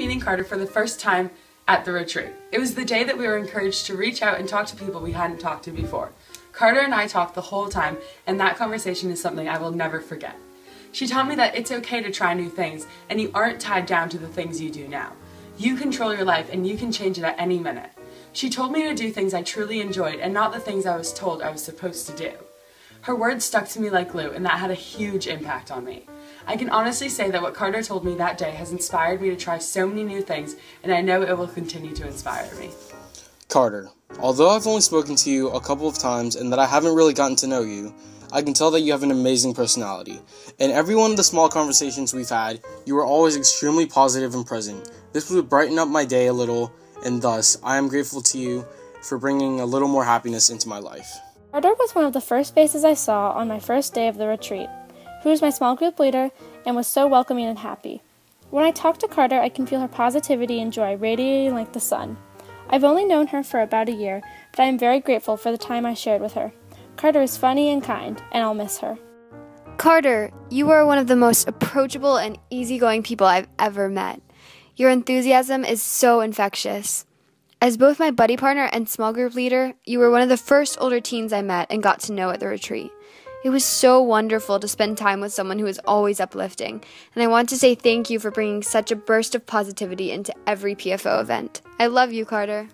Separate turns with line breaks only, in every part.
Meeting Carter for the first time at the retreat. It was the day that we were encouraged to reach out and talk to people we hadn't talked to before. Carter and I talked the whole time, and that conversation is something I will never forget. She taught me that it's okay to try new things, and you aren't tied down to the things you do now. You control your life, and you can change it at any minute. She told me to do things I truly enjoyed, and not the things I was told I was supposed to do. Her words stuck to me like glue, and that had a huge impact on me. I can honestly say that what Carter told me that day has inspired me to try so many new things, and I know it will continue to inspire me.
Carter, although I've only spoken to you a couple of times and that I haven't really gotten to know you, I can tell that you have an amazing personality. In every one of the small conversations we've had, you were always extremely positive and present. This would brighten up my day a little, and thus, I am grateful to you for bringing a little more happiness into my life.
Carter was one of the first faces I saw on my first day of the retreat. He was my small group leader and was so welcoming and happy. When I talk to Carter, I can feel her positivity and joy radiating like the sun. I've only known her for about a year, but I am very grateful for the time I shared with her. Carter is funny and kind, and I'll miss her.
Carter, you are one of the most approachable and easygoing people I've ever met. Your enthusiasm is so infectious. As both my buddy partner and small group leader, you were one of the first older teens I met and got to know at the retreat. It was so wonderful to spend time with someone who is always uplifting, and I want to say thank you for bringing such a burst of positivity into every PFO event. I love you, Carter.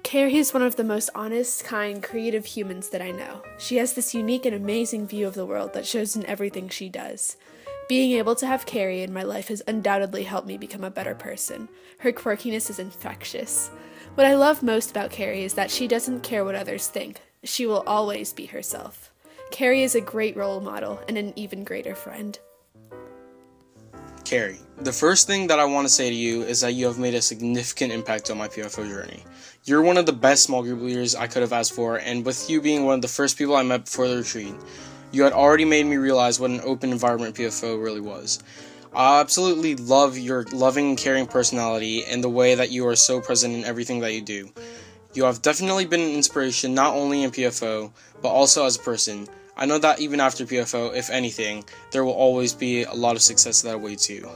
Carrie is one of the most honest, kind, creative humans that I know. She has this unique and amazing view of the world that shows in everything she does. Being able to have Carrie in my life has undoubtedly helped me become a better person. Her quirkiness is infectious. What I love most about Carrie is that she doesn't care what others think. She will always be herself. Carrie is a great role model and an even greater friend.
Carrie, the first thing that I want to say to you is that you have made a significant impact on my PFO journey. You're one of the best small group leaders I could have asked for, and with you being one of the first people I met before the retreat, you had already made me realize what an open environment PFO really was. I absolutely love your loving and caring personality and the way that you are so present in everything that you do. You have definitely been an inspiration not only in PFO, but also as a person. I know that even after PFO, if anything, there will always be a lot of success that awaits you.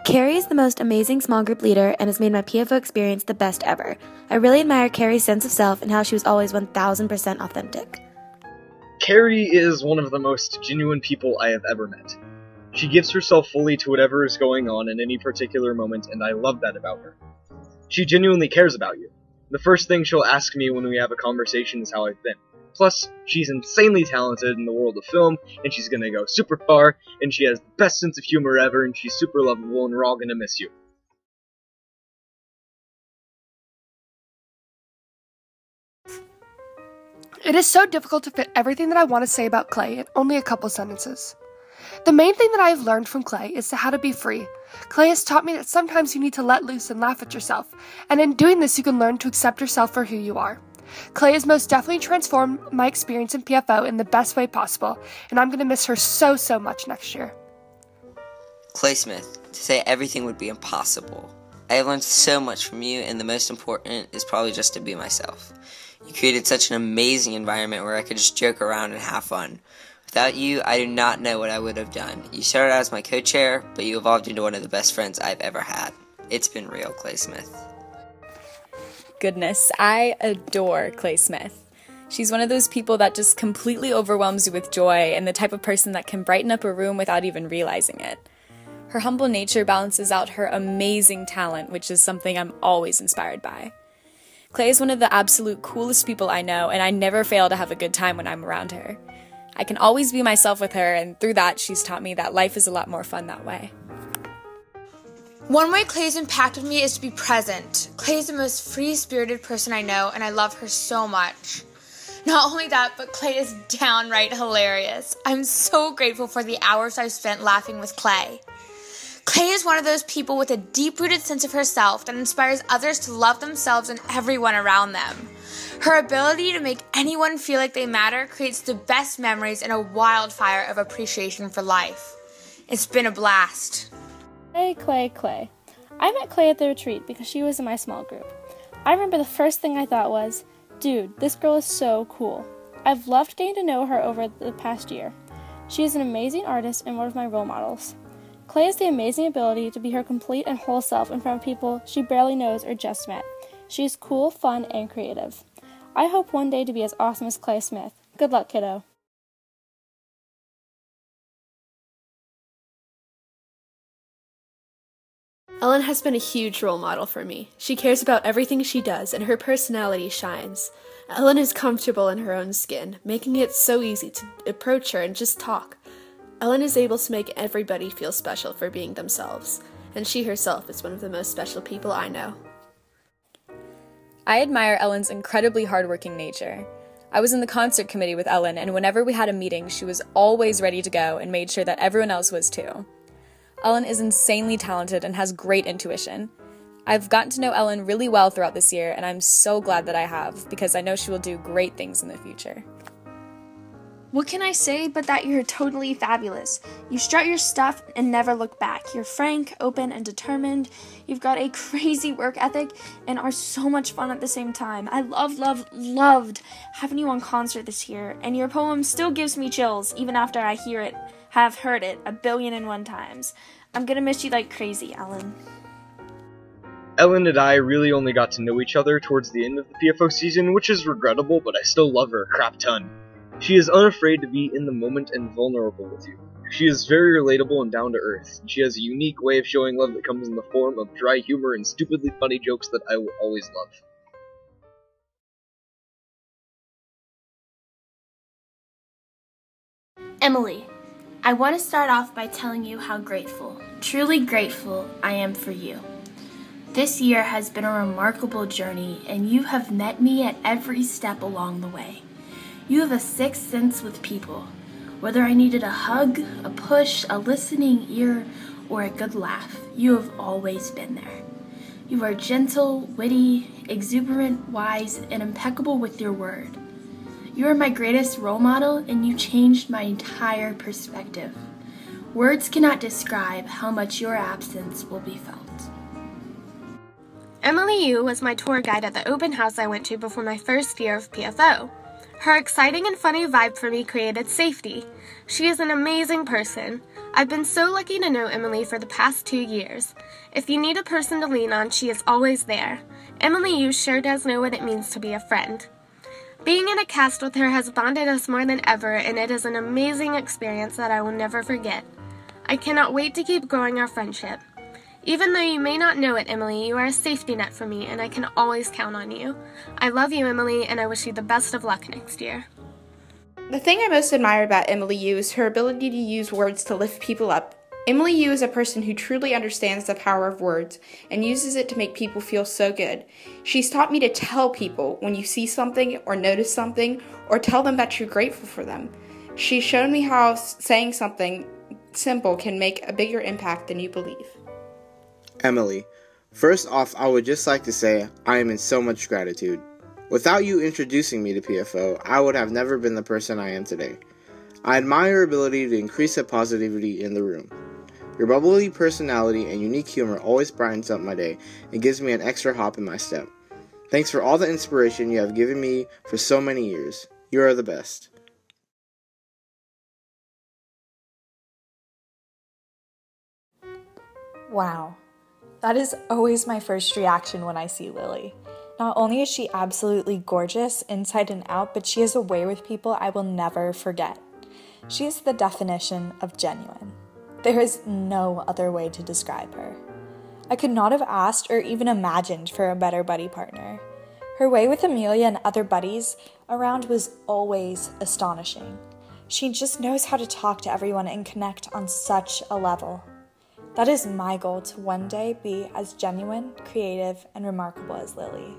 Carrie is the most amazing small group leader and has made my PFO experience the best ever. I really admire Carrie's sense of self and how she was always 1000% authentic.
Carrie is one of the most genuine people I have ever met. She gives herself fully to whatever is going on in any particular moment, and I love that about her. She genuinely cares about you. The first thing she'll ask me when we have a conversation is how I've been. Plus, she's insanely talented in the world of film, and she's gonna go super far, and she has the best sense of humor ever, and she's super lovable, and we're all gonna miss you.
It is so difficult to fit everything that I want to say about Clay in only a couple sentences. The main thing that I have learned from Clay is how to be free. Clay has taught me that sometimes you need to let loose and laugh at yourself, and in doing this you can learn to accept yourself for who you are. Clay has most definitely transformed my experience in PFO in the best way possible, and I'm going to miss her so much next year.
Clay Smith, to say everything would be impossible. I have learned so much from you, and the most important is probably just to be myself. You created such an amazing environment where I could just joke around and have fun. Without you, I do not know what I would have done. You started out as my co-chair, but you evolved into one of the best friends I've ever had. It's been real, Clay Smith.
Goodness, I adore Clay Smith. She's one of those people that just completely overwhelms you with joy and the type of person that can brighten up a room without even realizing it. Her humble nature balances out her amazing talent, which is something I'm always inspired by. Clay is one of the absolute coolest people I know, and I never fail to have a good time when I'm around her. I can always be myself with her, and through that, she's taught me that life is a lot more fun that way.
One way Clay's impacted me is to be present. Clay is the most free-spirited person I know, and I love her so much. Not only that, but Clay is downright hilarious. I'm so grateful for the hours I've spent laughing with Clay. Clay is one of those people with a deep-rooted sense of herself that inspires others to love themselves and everyone around them. Her ability to make anyone feel like they matter creates the best memories and a wildfire of appreciation for life. It's been a blast.
Clay. I met Clay at the retreat because she was in my small group. I remember the first thing I thought was, dude, this girl is so cool. I've loved getting to know her over the past year. She is an amazing artist and one of my role models. Clay has the amazing ability to be her complete and whole self in front of people she barely knows or just met. She is cool, fun, and creative. I hope one day to be as awesome as Clay Smith. Good luck, kiddo.
Ellen has been a huge role model for me. She cares about everything she does, and her personality shines. Ellen is comfortable in her own skin, making it so easy to approach her and just talk. Ellen is able to make everybody feel special for being themselves, and she herself is one of the most special people I know.
I admire Ellen's incredibly hardworking nature. I was in the concert committee with Ellen, and whenever we had a meeting, she was always ready to go and made sure that everyone else was too. Ellen is insanely talented and has great intuition. I've gotten to know Ellen really well throughout this year, and I'm so glad that I have, because I know she will do great things in the future.
What can I say but that you're totally fabulous? You strut your stuff and never look back. You're frank, open, and determined. You've got a crazy work ethic and are so much fun at the same time. I loved having you on concert this year, and your poem still gives me chills even after I have heard it 1,000,000,001 times. I'm gonna miss you like crazy, Ellen.
Ellen and I really only got to know each other towards the end of the PFO season, which is regrettable, but I still love her a crap ton. She is unafraid to be in the moment and vulnerable with you. She is very relatable and down to earth, and she has a unique way of showing love that comes in the form of dry humor and stupidly funny jokes that I will always love.
Emily, I want to start off by telling you how grateful, truly grateful I am for you. This year has been a remarkable journey, and you have met me at every step along the way. You have a sixth sense with people. Whether I needed a hug, a push, a listening ear, or a good laugh, you have always been there. You are gentle, witty, exuberant, wise, and impeccable with your word. You are my greatest role model, and you changed my entire perspective. Words cannot describe how much your absence will be felt. Emily Yu was my tour guide at the open house I went to before my first year of PFO. Her exciting and funny vibe for me created safety. She is an amazing person. I've been so lucky to know Emily for the past 2 years. If you need a person to lean on, she is always there. Emily Yu sure does know what it means to be a friend. Being in a cast with her has bonded us more than ever, and it is an amazing experience that I will never forget. I cannot wait to keep growing our friendship. Even though you may not know it, Emily, you are a safety net for me, and I can always count on you. I love you, Emily, and I wish you the best of luck next year.
The thing I most admire about Emily Yu is her ability to use words to lift people up. Emily Yu is a person who truly understands the power of words and uses it to make people feel so good. She's taught me to tell people when you see something or notice something, or tell them that you're grateful for them. She's shown me how saying something simple can make a bigger impact than you believe.
Emily, first off, I would just like to say I am in so much gratitude. Without you introducing me to PFO, I would have never been the person I am today. I admire your ability to increase the positivity in the room. Your bubbly personality and unique humor always brightens up my day and gives me an extra hop in my step. Thanks for all the inspiration you have given me for so many years. You are the best.
Wow. That is always my first reaction when I see Lily. Not only is she absolutely gorgeous inside and out, but she has a way with people I will never forget. She is the definition of genuine. There is no other way to describe her. I could not have asked or even imagined for a better buddy partner. Her way with Amelia and other buddies around was always astonishing. She just knows how to talk to everyone and connect on such a level. That is my goal, to one day be as genuine, creative, and remarkable as Lily.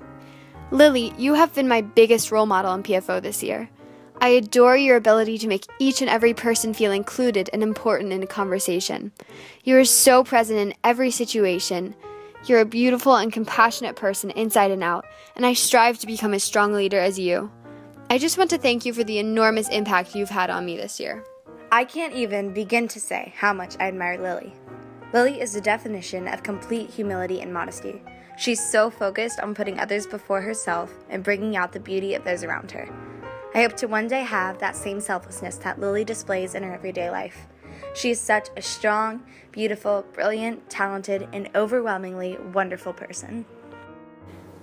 Lily, you have been my biggest role model in PFO this year. I adore your ability to make each and every person feel included and important in a conversation. You are so present in every situation. You're a beautiful and compassionate person inside and out, and I strive to become a strong leader as you. I just want to thank you for the enormous impact you've had on me this year.
I can't even begin to say how much I admire Lily. Lily is the definition of complete humility and modesty. She's so focused on putting others before herself and bringing out the beauty of those around her. I hope to one day have that same selflessness that Lily displays in her everyday life. She is such a strong, beautiful, brilliant, talented, and overwhelmingly wonderful person.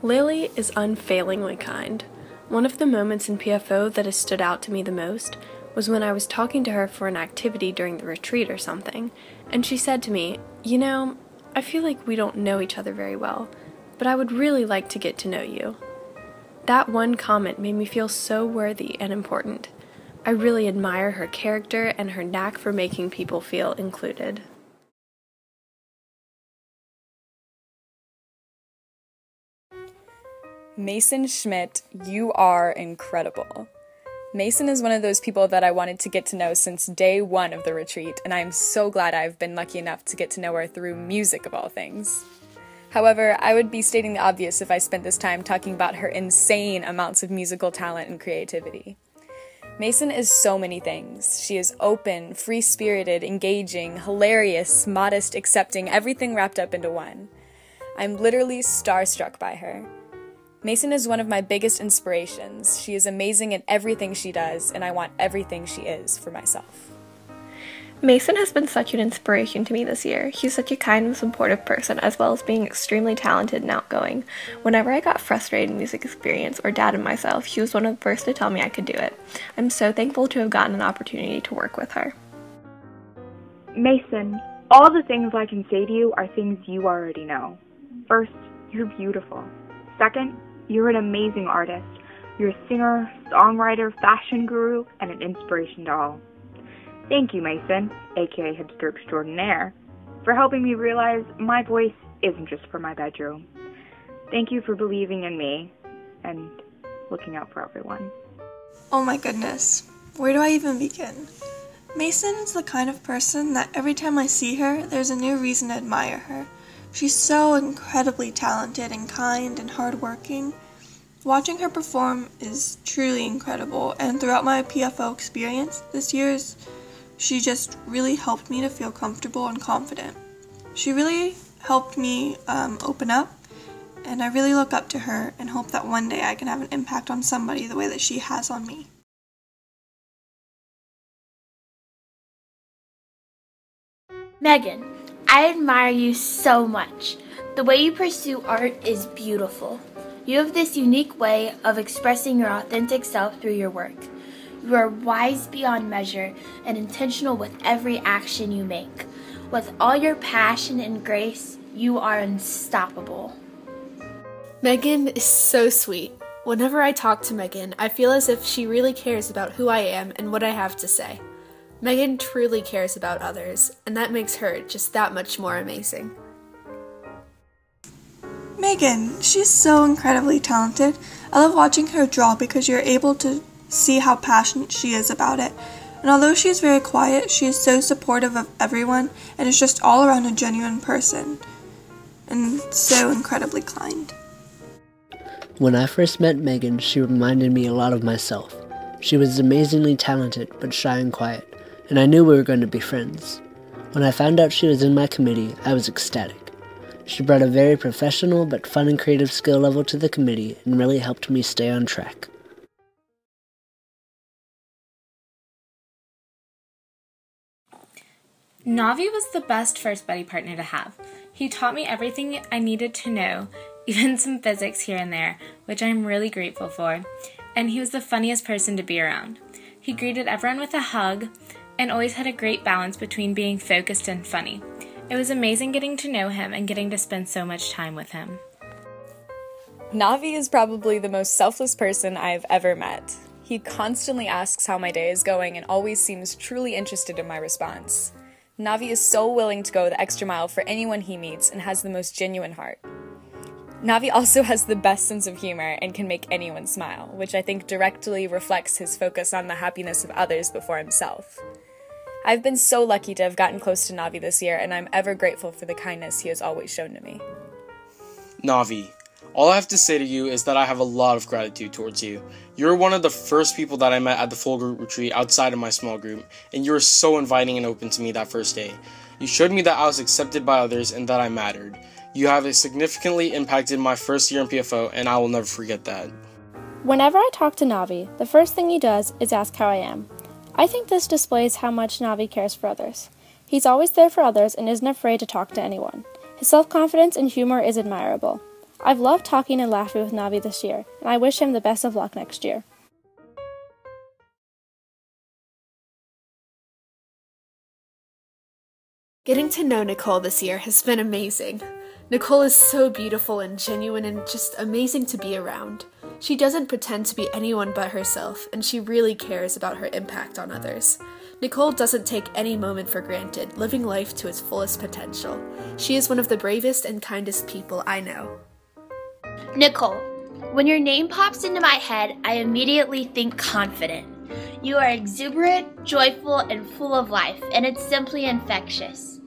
Lily is unfailingly kind. One of the moments in PFO that has stood out to me the most was when I was talking to her for an activity during the retreat or something, and she said to me, "You know, I feel like we don't know each other very well, but I would really like to get to know you." That one comment made me feel so worthy and important. I really admire her character and her knack for making people feel included.
Mason Schmidt, you are incredible. Mason is one of those people that I wanted to get to know since day one of the retreat, and I am so glad I've been lucky enough to get to know her through music of all things. However, I would be stating the obvious if I spent this time talking about her insane amounts of musical talent and creativity. Mason is so many things. She is open, free-spirited, engaging, hilarious, modest, accepting, everything wrapped up into one. I'm literally starstruck by her. Mason is one of my biggest inspirations. She is amazing in everything she does, and I want everything she is for myself.
Mason has been such an inspiration to me this year. He's such a kind and supportive person, as well as being extremely talented and outgoing. Whenever I got frustrated in music experience or doubted myself, he was one of the first to tell me I could do it. I'm so thankful to have gotten an opportunity to work with her.
Mason, all the things I can say to you are things you already know. First, you're beautiful. Second, you're an amazing artist. You're a singer, songwriter, fashion guru, and an inspiration to all. Thank you, Mason, aka hipster extraordinaire, for helping me realize my voice isn't just for my bedroom. Thank you for believing in me and looking out for everyone.
Oh my goodness, where do I even begin? Mason is the kind of person that every time I see her, there's a new reason to admire her. She's so incredibly talented and kind and hardworking. Watching her perform is truly incredible, and throughout my PFO experience this year, she just really helped me to feel comfortable and confident. She really helped me open up, and I really look up to her and hope that one day I can have an impact on somebody the way that she has on me.
Megan, I admire you so much. The way you pursue art is beautiful. You have this unique way of expressing your authentic self through your work. You are wise beyond measure and intentional with every action you make. With all your passion and grace, you are unstoppable.
Megan is so sweet. Whenever I talk to Megan, I feel as if she really cares about who I am and what I have to say. Megan truly cares about others, and that makes her just that much more amazing.
Megan, she's so incredibly talented. I love watching her draw because you're able to see how passionate she is about it. And although she's very quiet, she is so supportive of everyone and is just all around a genuine person and so incredibly kind.
When I first met Megan, she reminded me a lot of myself. She was amazingly talented but shy and quiet, and I knew we were going to be friends. When I found out she was in my committee, I was ecstatic. She brought a very professional but fun and creative skill level to the committee and really helped me stay on track.
Navi was the best first buddy partner to have. He taught me everything I needed to know, even some physics here and there, which I'm really grateful for, and he was the funniest person to be around. He greeted everyone with a hug and always had a great balance between being focused and funny. It was amazing getting to know him and getting to spend so much time with him.
Navi is probably the most selfless person I've ever met. He constantly asks how my day is going and always seems truly interested in my response. Navi is so willing to go the extra mile for anyone he meets and has the most genuine heart. Navi also has the best sense of humor and can make anyone smile, which I think directly reflects his focus on the happiness of others before himself. I've been so lucky to have gotten close to Navi this year, and I'm ever grateful for the kindness he has always shown to me.
Navi, all I have to say to you is that I have a lot of gratitude towards you. You're one of the first people that I met at the full group retreat outside of my small group, and you were so inviting and open to me that first day. You showed me that I was accepted by others and that I mattered. You have significantly impacted my first year in PFO, and I will never forget that.
Whenever I talk to Navi, the first thing he does is ask how I am. I think this displays how much Navi cares for others. He's always there for others and isn't afraid to talk to anyone. His self-confidence and humor is admirable. I've loved talking and laughing with Navi this year, and I wish him the best of luck next year.
Getting to know Nicole this year has been amazing. Nicole is so beautiful and genuine and just amazing to be around. She doesn't pretend to be anyone but herself, and she really cares about her impact on others. Nicole doesn't take any moment for granted, living life to its fullest potential. She is one of the bravest and kindest people I know.
Nicole, when your name pops into my head, I immediately think confident. You are exuberant, joyful, and full of life, and it's simply infectious.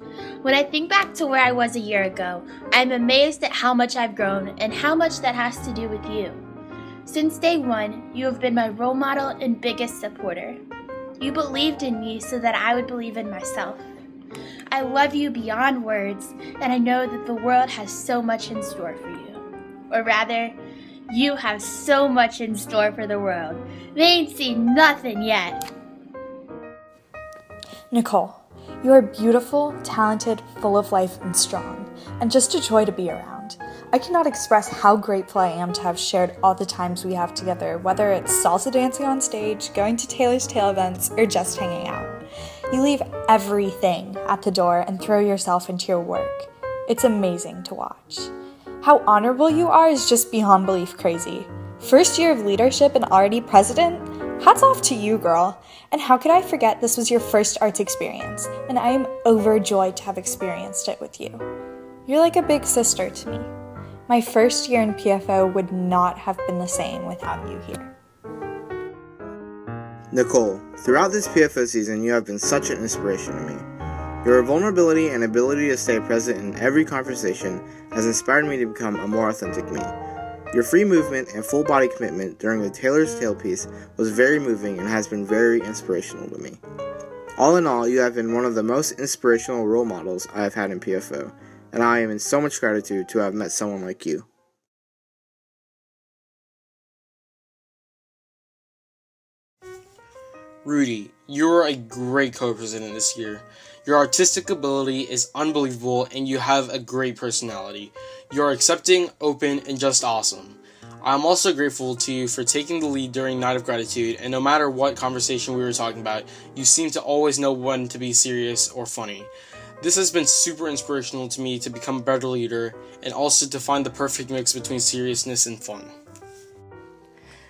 When I think back to where I was a year ago, I'm amazed at how much I've grown and how much that has to do with you. Since day one, you have been my role model and biggest supporter. You believed in me so that I would believe in myself. I love you beyond words, and I know that the world has so much in store for you. Or rather, you have so much in store for the world. They ain't seen nothing yet.
Nicole, you are beautiful, talented, full of life, and strong, and just a joy to be around. I cannot express how grateful I am to have shared all the times we have together, whether it's salsa dancing on stage, going to Taylor's Tale events, or just hanging out. You leave everything at the door and throw yourself into your work. It's amazing to watch. How honorable you are is just beyond belief crazy. First year of leadership and already president? Hats off to you, girl. And how could I forget this was your first arts experience, and I am overjoyed to have experienced it with you. You're like a big sister to me. My first year in PFO would not have been the same without you here.
Nicole, throughout this PFO season, you have been such an inspiration to me. Your vulnerability and ability to stay present in every conversation has inspired me to become a more authentic me. Your free movement and full body commitment during the Taylor's Tale piece was very moving and has been very inspirational to me. All in all, you have been one of the most inspirational role models I have had in PFO, and I am in so much gratitude to have met someone like you.
Rudy, you are a great co-president this year. Your artistic ability is unbelievable and you have a great personality. You are accepting, open, and just awesome. I'm also grateful to you for taking the lead during Night of Gratitude, and no matter what conversation we were talking about, you seem to always know when to be serious or funny. This has been super inspirational to me to become a better leader, and also to find the perfect mix between seriousness and fun.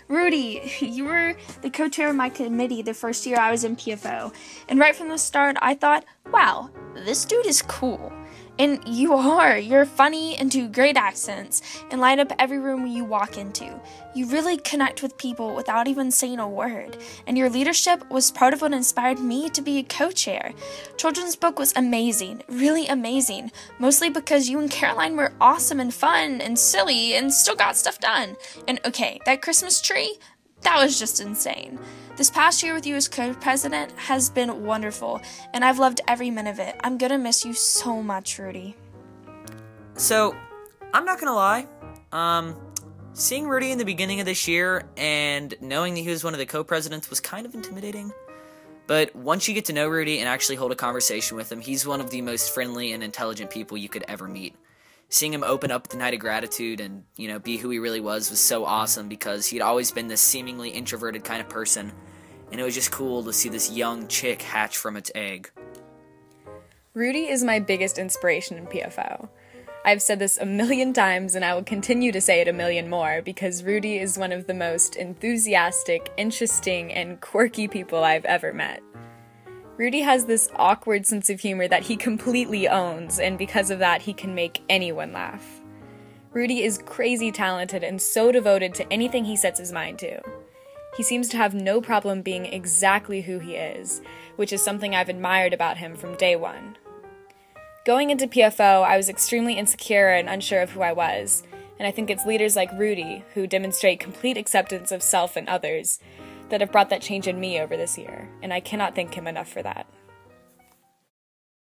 Rudy, you were the co-chair of my committee the first year I was in PFO, and right from the start I thought, wow, this dude is cool. And you are. You're funny and do great accents and light up every room you walk into. You really connect with people without even saying a word. And your leadership was part of what inspired me to be a co-chair. Children's book was amazing, really amazing. Mostly because you and Caroline were awesome and fun and silly and still got stuff done. And okay, that Christmas tree, that was just insane. This past year with you as co-president has been wonderful, and I've loved every minute of it. I'm gonna miss you so much, Rudy.
So, I'm not gonna lie, seeing Rudy in the beginning of this year and knowing that he was one of the co-presidents was kind of intimidating. But once you get to know Rudy and actually hold a conversation with him, he's one of the most friendly and intelligent people you could ever meet. Seeing him open up the Night of Gratitude and, be who he really was so awesome because he'd always been this seemingly introverted kind of person, and it was just cool to see this young chick hatch from its egg.
Rudy is my biggest inspiration in PFO. I've said this a million times and I will continue to say it a million more because Rudy is one of the most enthusiastic, interesting, and quirky people I've ever met. Rudy has this awkward sense of humor that he completely owns, and because of that, he can make anyone laugh. Rudy is crazy talented and so devoted to anything he sets his mind to. He seems to have no problem being exactly who he is, which is something I've admired about him from day one. Going into PFO, I was extremely insecure and unsure of who I was, and I think it's leaders like Rudy, who demonstrate complete acceptance of self and others, that have brought that change in me over this year, and I cannot thank him enough for that.